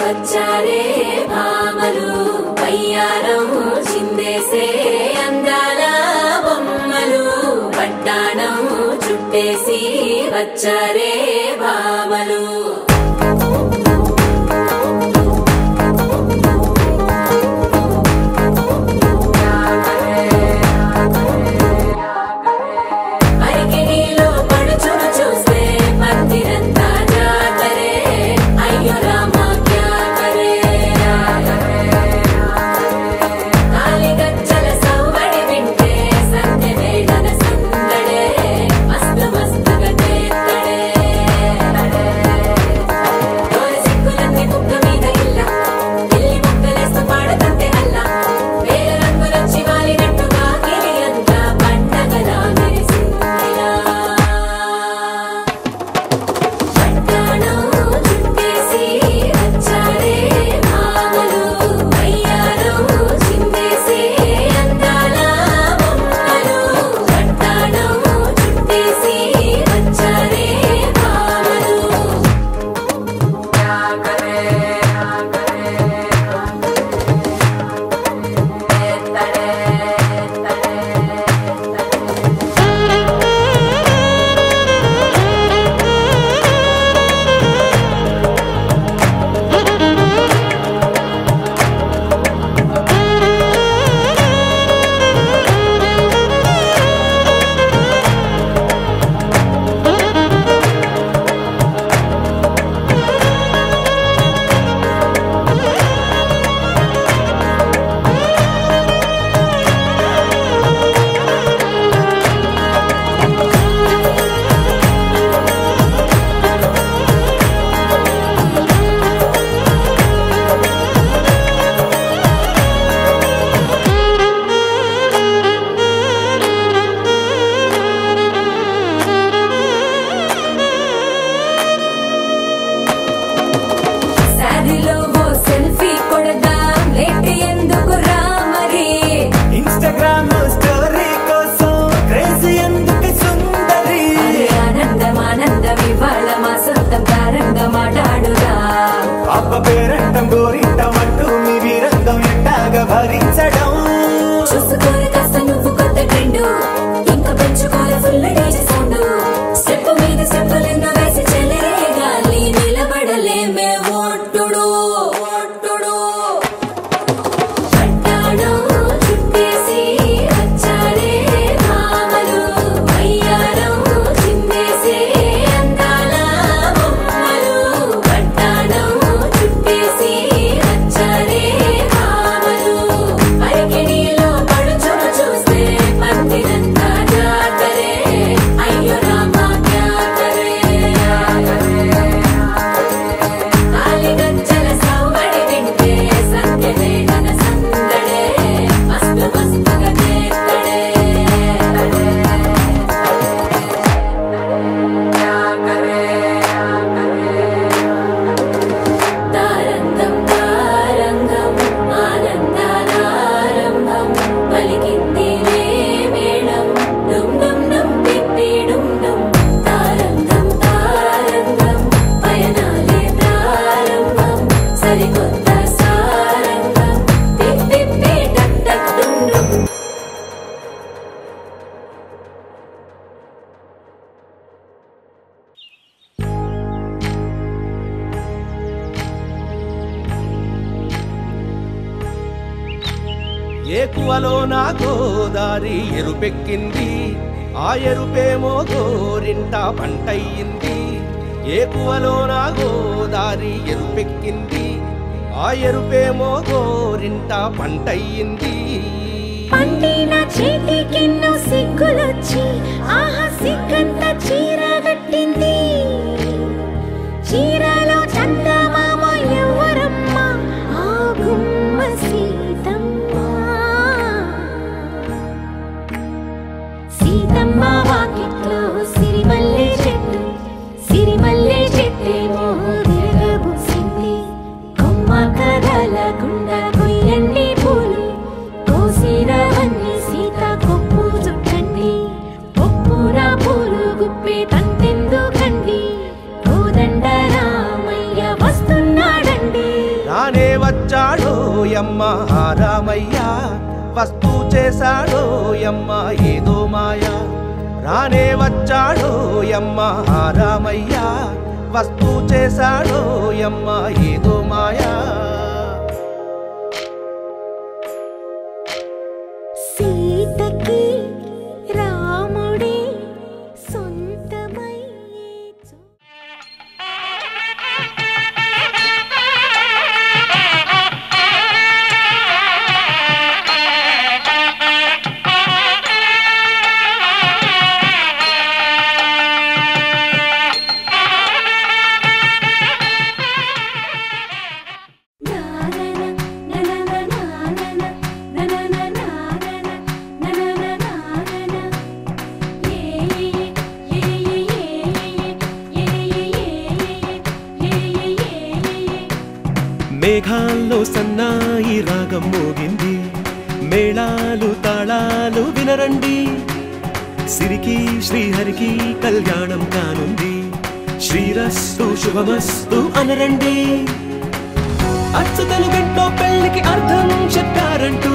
వచ్చారే భామలు వయ్యారం చిందేసే అందాల బొమ్మలు పట్టాణం చుట్టేసి వచ్చారే భామలు ఏకువలో నా గోదారి ఎరుపెక్కింది ఆ ఎరుపేమో గోరింట పంటయ్యింది ఏకువలో నా గోదారి ఎరుపెక్కింది ఆ ఎరుపేమో గోరింట పంటయ్యింది పండిన చేతికెన్నో సిగ్గులొచ్చి ఆహా సిగ్గంత చీర కట్టింది చీరలో చందమామ ఎవరమ్మ ఆ గుమ్మ సీతమ్మ సీతమ్మ వాకిట్లో సిరిమల్లె చెట్టేమో విరగబూసింది కొమ్మ కదలకుండా కొయ్యండి పూలు కోసిరవన్నీ సీత కొప్పు చుట్టండి పొప్పున పూలు గుప్పే తంతెందుకండి రానే వచ్చాడో యమ్మ రామయ్య వస్తూ చేశాడో యమ్మ ఏదో మాయా రానే వచ్చాడో యమ్మ రామయ్య వస్తూ చేశాడో యమ్మ ఏదో మాయా సీతకి రాముడే సొంతమై మేఘాల్లో సన్నాయి రాగం మోగింది మేళాలు తాళాలు వినరండి సిరికి శ్రీహరికి కళ్యాణం కానుంది శ్రీరస్తు శుభమస్తు అనరండి అచ్చతలు గంటో పెళ్లికి అర్థం చెప్పారంటూ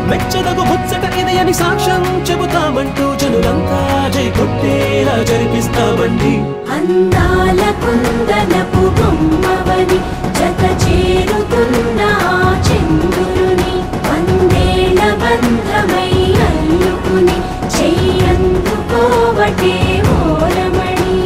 మెచ్చదగు ముచ్చట ఇది అని సాక్ష్యం చెబుతామంటూ జనులంతా జై కొట్టేలా జరిపిస్తామండి అందాల కుందనపు బొమ్మవని జత చేరుతున్న చంద్రుని వందేళ్ల బంధమై అల్లుకుని చెయ్యందుకోవటే ఓరమణి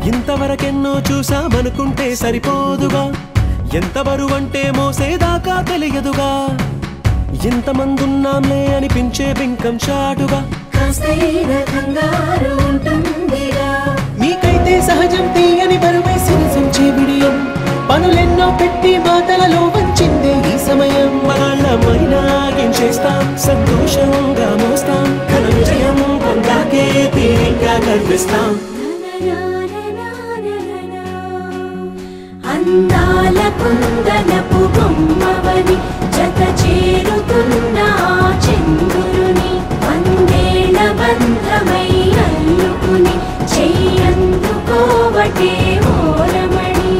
ఇంతవరకెన్నో చూసామనుకుంటే సరిపోదుగా ఎంత బరువంటే మోసేదాకా తెలియదుగా ఇంతమందున్నాంలే అనిపించే బింకం చాటుగా కాస్తైన కంగారు ఉంటుందిగా మీకైతే సహజం తీయని బరువై సిరిసంచే బిడియం పనులెన్నో పెట్టి మాటలలో వంచిందే ఈ సమయం వాళ్ళమైనా ఏం చేస్తాం సంతోషంగా మోస్తాం ఘన విజయం పొందాకే తీరిగ్గా కనిపిస్తాం అందాల కుందనపు బొమ్మవని జత చేరుతున్న చంద్రుని వందేళ్ల బంధమై అల్లుకుని చెయ్యందుకోవటే ఓరమణి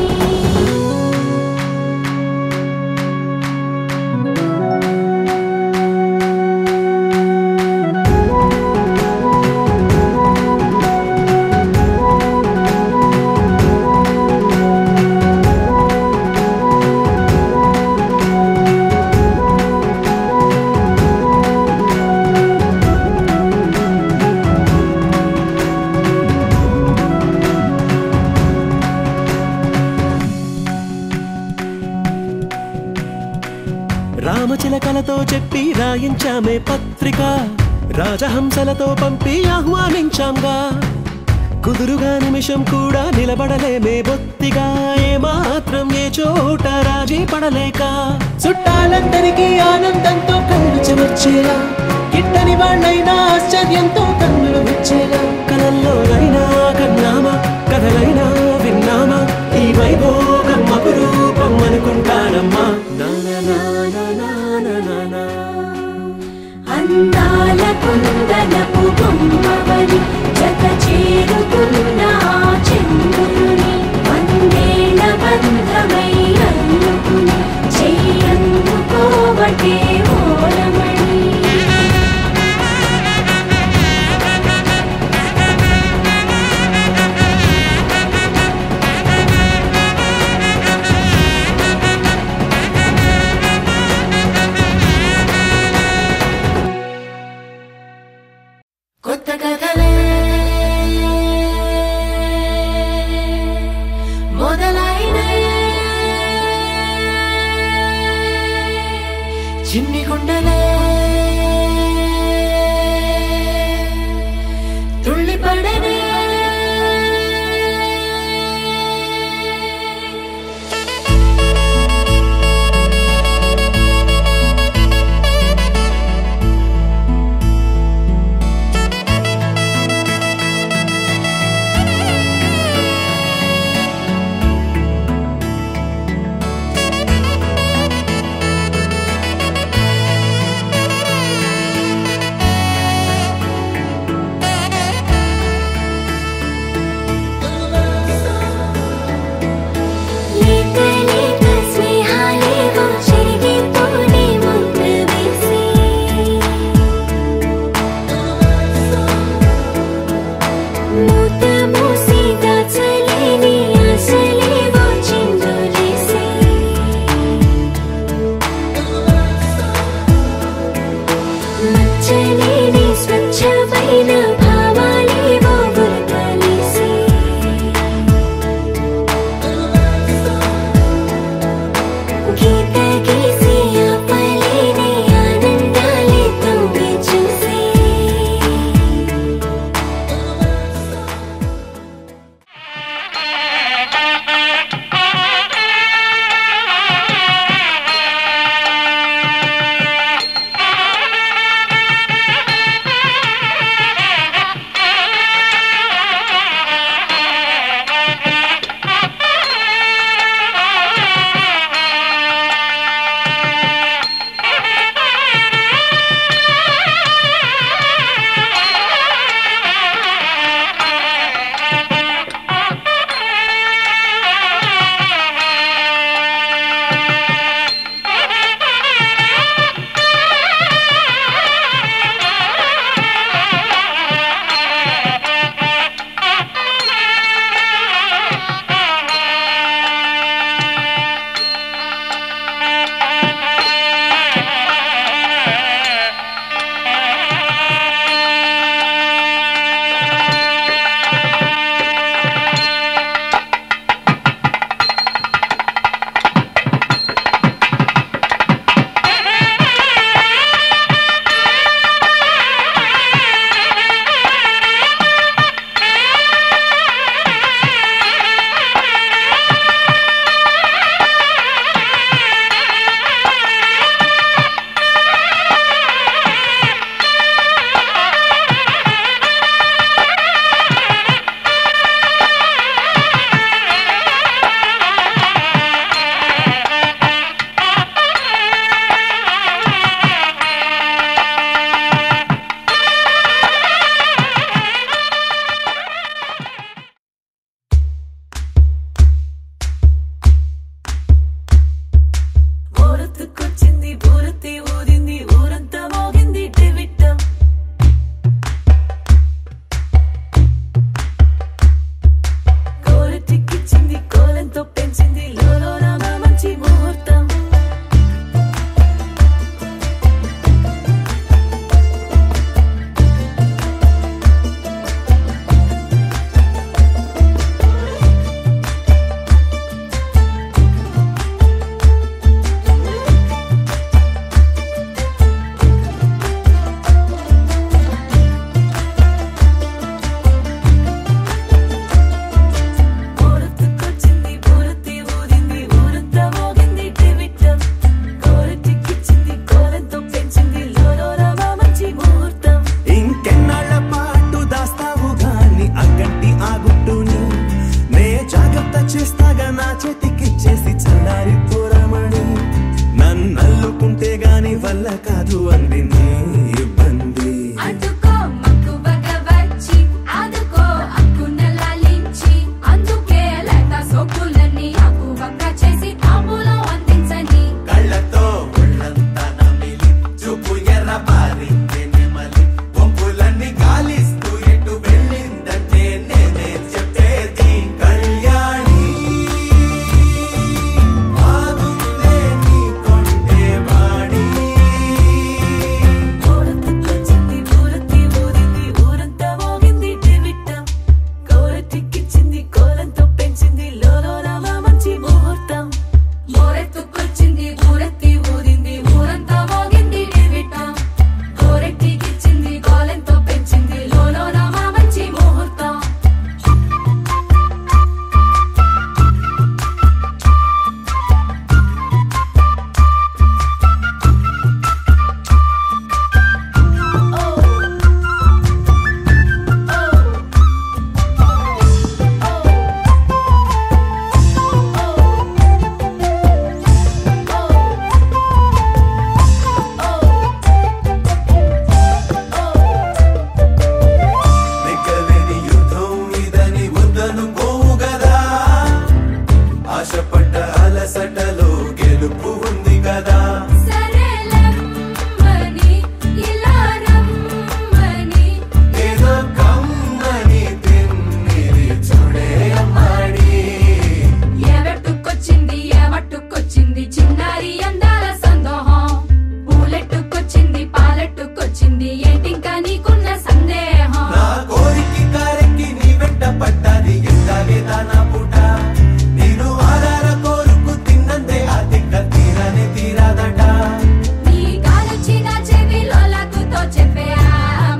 రామచిలకలతో చెప్పి రాయించామే పత్రిక రాజహంసలతో పంపి ఆహ్వానించాంగా కుదురుగా నిమిషం కూడా నిలబడలేమే బొత్తిగా ఏమాత్రం ఏ చోట రాజీ పడలేక చుట్టాలందరికీ ఆనందంతో కళ్ళు చెమర్చేలా గిట్టని వాళ్ళైనా ఆశ్చర్యంతో కన్నులు విచ్చేలా కలల్లోనైనా కన్నామా కథలైనా విన్నామా ఈ వైభోగం అపురూపం అనుకుంటానమ్మా అందాల కుందనపు బొమ్మవని జత చేరుతున్న చంద్రుని వందేళ్ల బంధమై అల్లుకుని చెయ్యందుకోవటే ఓరమణి కొత్త కథలే మొదలైనయే చిన్ని గుండెలే తుళ్ళిపడనే తీర్చు అంది నీ ఇబ్బంది. అడ్డుకో మక్కువగా వచ్చి ఆదుకో అక్కున లాలించి అందుకే లేత సోకులన్నీ ఆకువక్క చేసి తాంబూలం అందించని. కళ్ళతో ఒళ్ళంతా నమిలి చూపు ఎర్ర పారింది నెమలి వంపులన్నీ గాలిస్తూ ఎటు వెళ్ళిందంటే నేనే చెప్పేది. కళ్యాణి బాగుందే నీ కొంటే వాడి. ఊరంతకొచ్చింది ఊరతి ఊరింది ఊరంతా మోగింది టివిట్టం. కోరటిక్కిచ్చింది కోలంతో పెంచింది లోలోన మా మంచి ముహూర్తం. మోరెత్తుకొచ్చింది ఊరెత్తి ఊరింది ఊరంతా మోగింది టివిట్టం. కోరెట్టికిచ్చింది కోలెంతో పెంచింది లోలోన మా మంచి ముహూర్తం. నెగ్గలేని యుద్ధం ఇదని వద్దనుకోవు గదా. ఆశపడ్డ అలసటలో గెలుపు ఉంది కదా. సరేలమ్మని ఇలా రమ్మని ఏదో కమ్మని తిన్నిది చూడే అమ్మాడి. ఏవట్టుకొచ్చింది ఏవట్టుకొచ్చింది చిన్నారి అందాల సందోహం. పూలెట్టుకొచ్చింది పాలెట్టుకొచ్చింది ఏంటింకా నీకున్న సందేహం. నా కోరికి కారెక్కి నీ వెంట పడ్డాది ఎంతలేదా నా పూట. నేను ఆరార కోరుకు తిన్నందే ఆ తిక్క తీరనే తీరాదట. నీ గాలొచ్చిన చెవిలో లాగుతో చెప్పే ఆ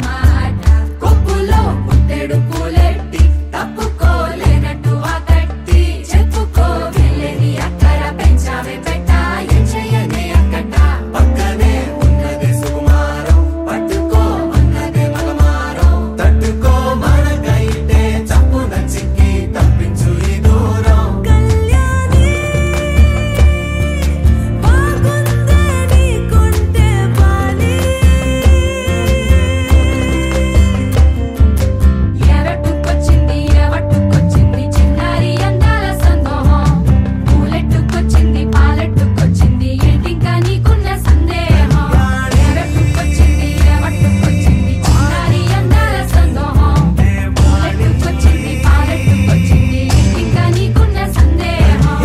మాట. కొప్పులో పుట్టెడు పూలెట్టి తప్పుకోలేనట్టు ఆ కట్టి చెప్పుకో వెళ్ళేది అక్కర పెంచావే పెట్ట ఏం చెయ్యనే అక్కట. పక్కనే ఉన్నది సుకుమారం పట్టుకో అన్నదే మగమారం. తట్టుకో మనకైతే చప్పున చిక్కి తప్పించు ఈ దూరం. కళ్యాణి బాగుందే నీ కొంటే బాలి. ఏవట్టుకొచ్చింది ఏవట్టుకొచ్చింది చిన్నారి అందాల సందోహం. పూలెట్టుకొచ్చింది పాలెట్టుకొచ్చింది ఏంటింకా నీకున్న సందేహం. ఏవట్టుకొచ్చింది ఏవట్టుకొచ్చింది చిన్నారి అందాల సందోహం. పూలెట్టుకొచ్చింది పాలెట్టుకొచ్చింది ఏంటింకా నీకున్న సందేహం.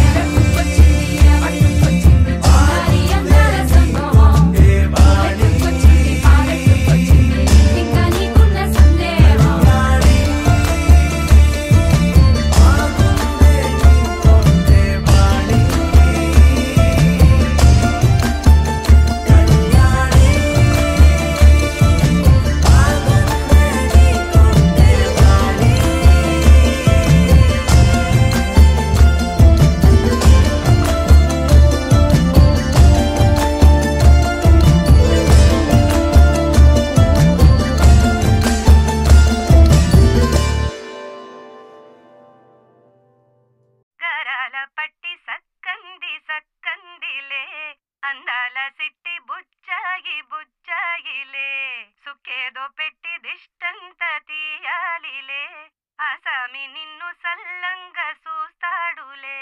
ఏవట్టుకొచ్చింది ఏవట్టుకొచ్చింది చిన్నారి అందాల సందోహం. పూలెట్టుకొచ్చింది పాలెట్టుకొచ్చింది ఏంటింకా నీకున్న సందేహం. గరాల పట్టి సక్కంది సక్కందిలే అందాల సిట్టి బుచ్చాయి బుచ్చాయిలే సుక్కేదో పెట్టి దిష్టంత తీయాలిలే ఆసామి నిన్ను సల్లంగా చూస్తాడులే.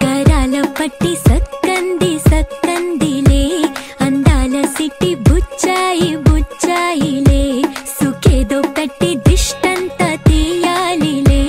గరాల పట్టి సక్కంది సక్కందిలే అందాల సిట్టి బుచ్చాయి బుచ్చాయిలే సుఖేదో పెట్టి దిష్టంత తీయాలిలే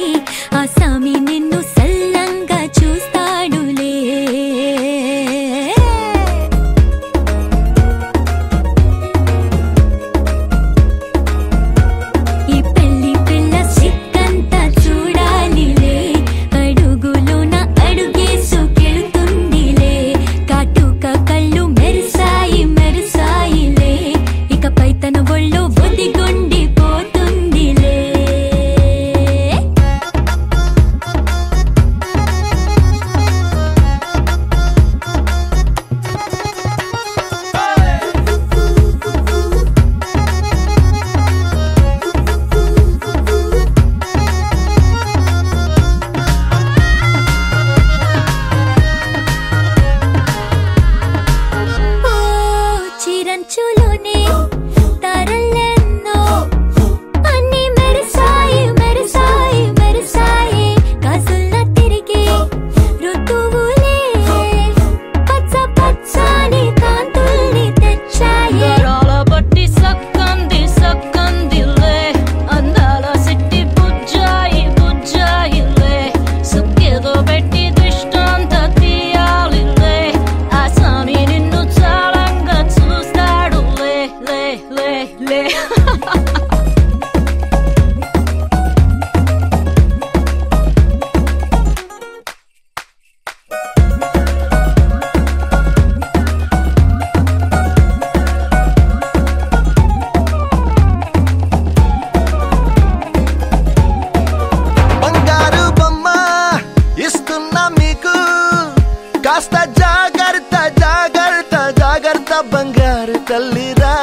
బంగారు తల్లిరా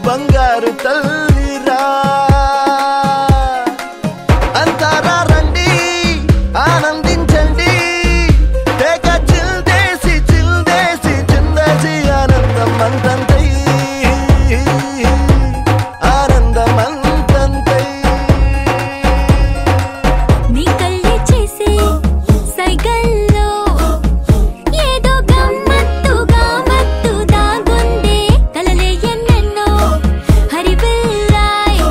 బంగారు తల్లిరా అంతారా రండి ఆనందించండి తేగ చిల్దేసి చిందేసి ఆనందం అంతంతై ఆనందం అంతంతై నీ కళ్ళే చేసే సైగల్లో ఏదో గమ్మత్తుగా మత్తు దాగుందే కలలే ఎన్నెన్నో హరివిల్లాయ్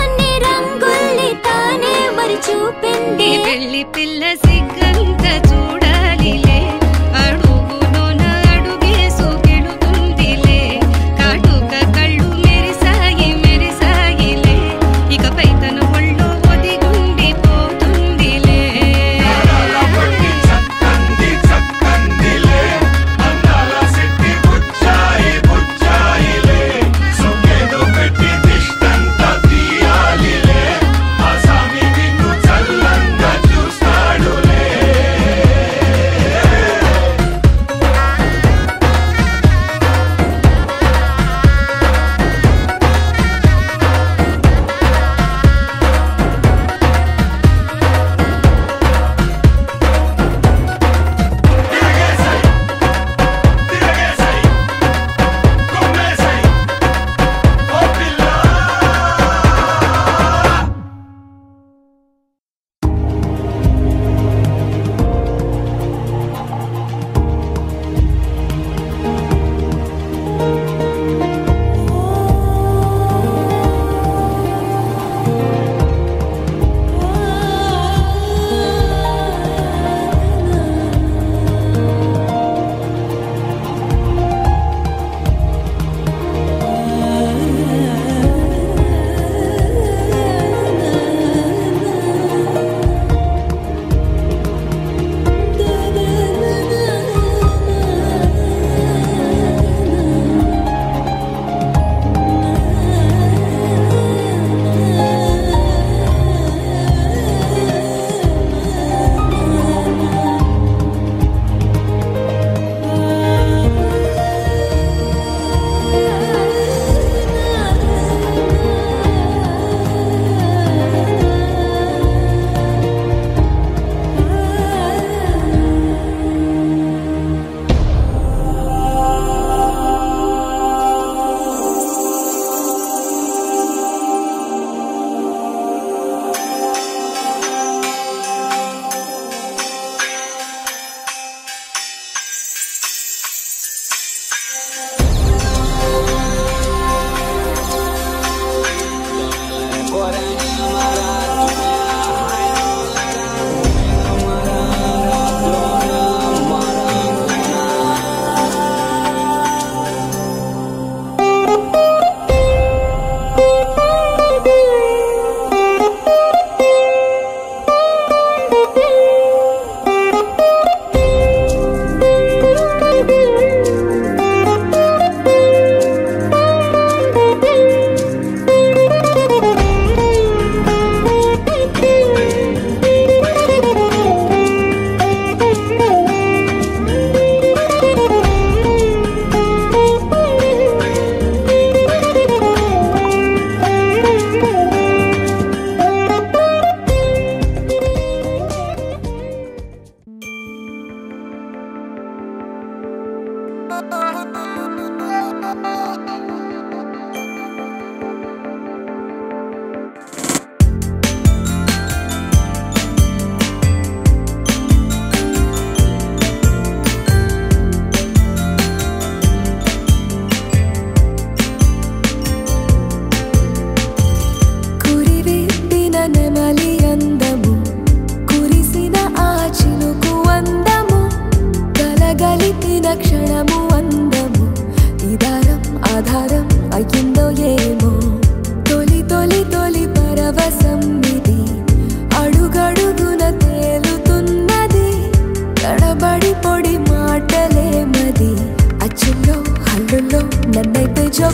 అన్ని రంగుల్ని తానే మరి చూపింది వెళ్ళి పిల్ల సిగ్గంత చూడాలిలే అడుగులోన అడుగేసుకెళుతుందిలే కాటుక కళ్ళు మెరిసాయిలే ఇకపై తన ఒళ్ళో ఒదిగుండిపోతుందిలే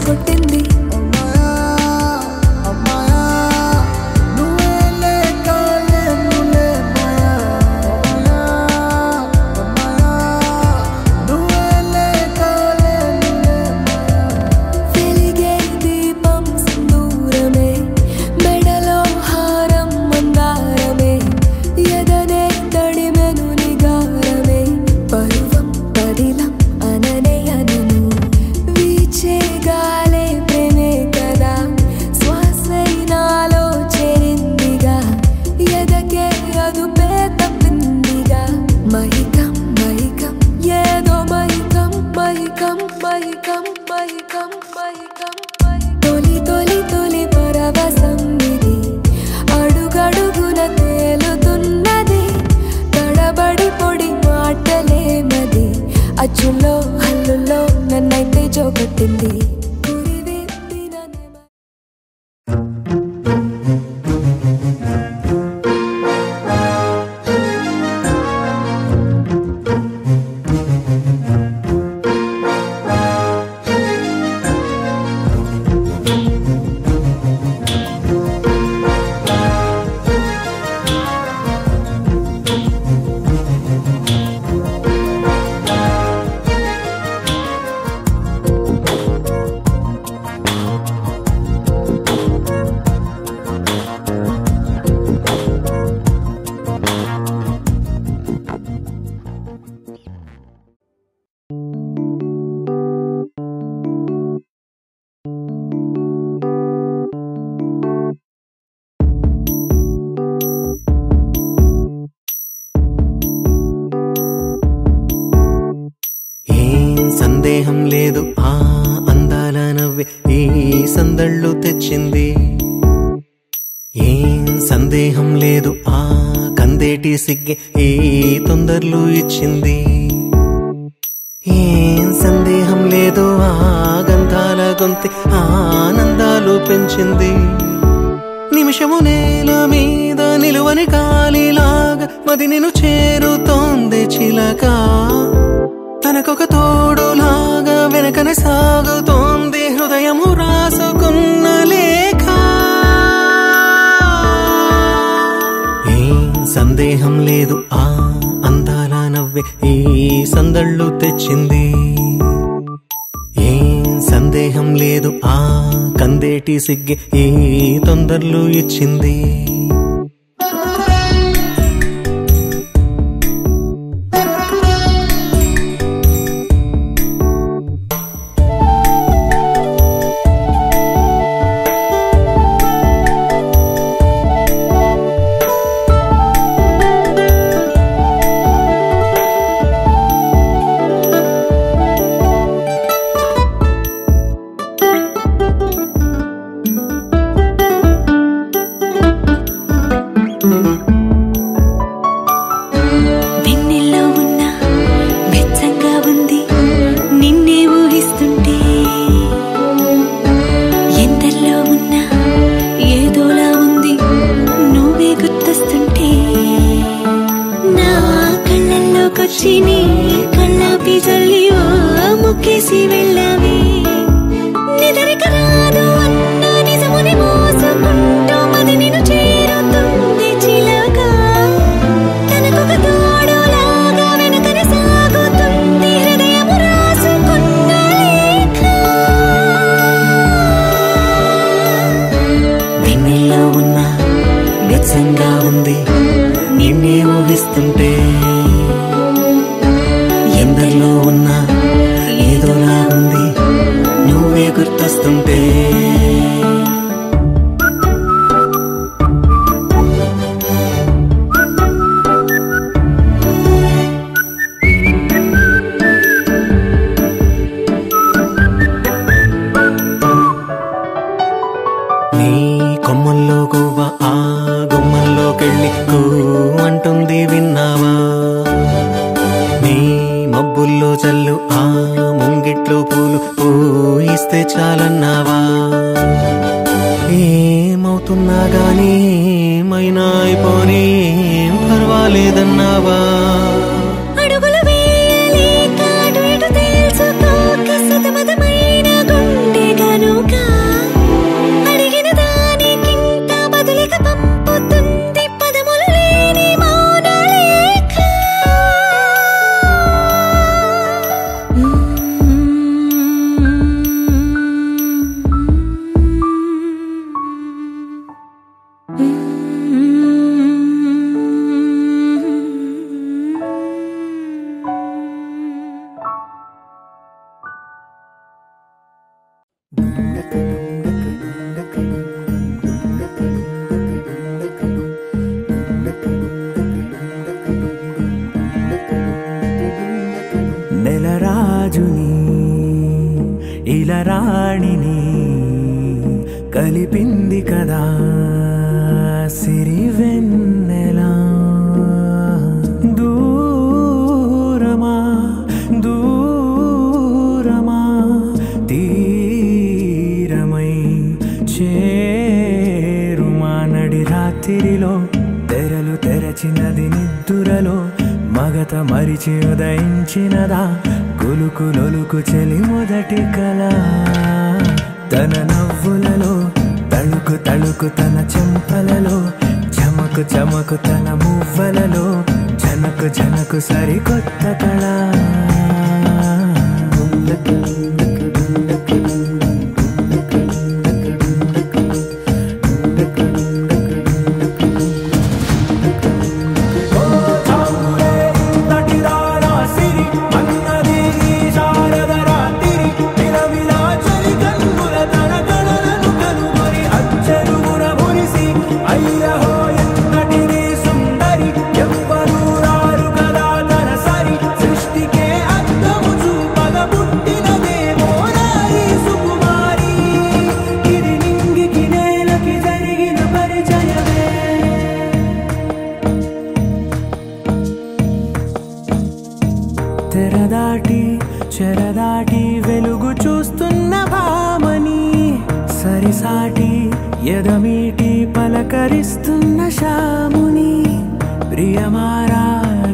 కొట్టింది నువ్వే పరవశం ఇది అడుగడుగున తేలుతున్నది తడబడి పొడి మాటలేమది అచ్చులో హల్లులో నన్నైతే జోగొట్టింది సందేహం లేదు ఆ అందాల నవ్వే ఈ సందళ్ళు తెచ్చింది ఏం సందేహం లేదు ఆ కందేటి సిగ్గే ఈ తొందరలు ఇచ్చింది ఏం సందేహం లేదు ఆ గంధాల గొంతె ఆనందాలు పెంచింది నిమిషము నేల మీద నిలువని గాలిలాగా మది నిన్ను చేరుతోంది చిలక తనకొక తోడులాగా వెనకనే సాగుతోంది హృదయము రాసుకున్న లేఖ ఏం సందేహం లేదు ఆ అందాల నవ్వే ఈ సందళ్ళు తెచ్చింది ఏం సందేహం లేదు ఆ కందేటి సిగ్గే ఈ తొందరలు ఇచ్చింది కలిపింది కదా సిరివెన్నెలా దూరమా దూరమా తీరమై చేరుమా నడి రాత్రిలో తెరలు తెరచినది నిద్దురలో మగత మరిచి ఉదయించినదా కులుకులొలుకు చెలి మొదటి కళ తన నవ్వులలో తళుకు తళుకు తన చెంపలలో చమకు చమకు తన మువ్వలలో జనకు జనకు సరికొత్త కళ తెరదాటి చెరదాటి వెలుగు చూస్తున్న భామని సరిసాటి ఎదమీటి పలకరిస్తున్న శాముని ప్రియమారా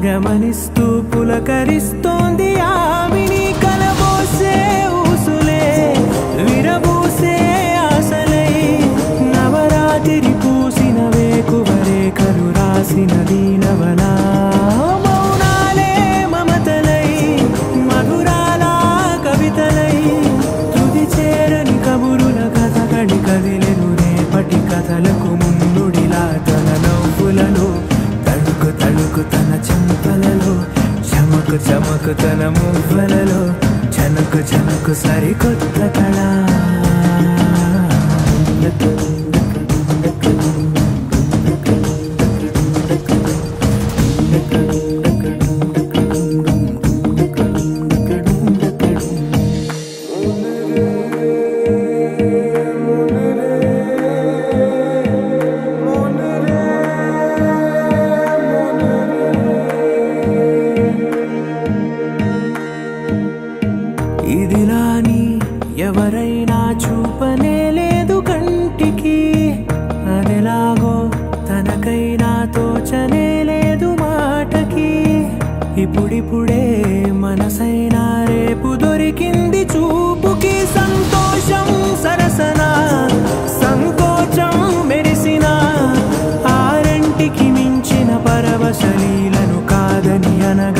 గమనిస్తూ పులకరిస్తోంది ఆమిని కలబోసే ఊసులే విరబూసే ఆశలై నవరాత్రి పూసిన వేకువరే కలు రాసిన దీనవలా కథలకు ముందుడిలా తన నవ్వులలో తడుకు తడుకు తన చెంపలలో చమకు చమకు తన మువ్వలలో జనకు జనకు సరికొత్త కళ ఇదిలాని ఎవరైనా చూపనే లేదు కంటికి అదెలాగో తనకైనా తోచనే లేదు మాటకి ఇప్పుడిప్పుడే మనసైనా రేపు దొరికింది చూపుకి సంతోషం సరసన సంకోచం మెరిసిన ఆరంటికి మించిన పరవశలీలను కాదని అనగా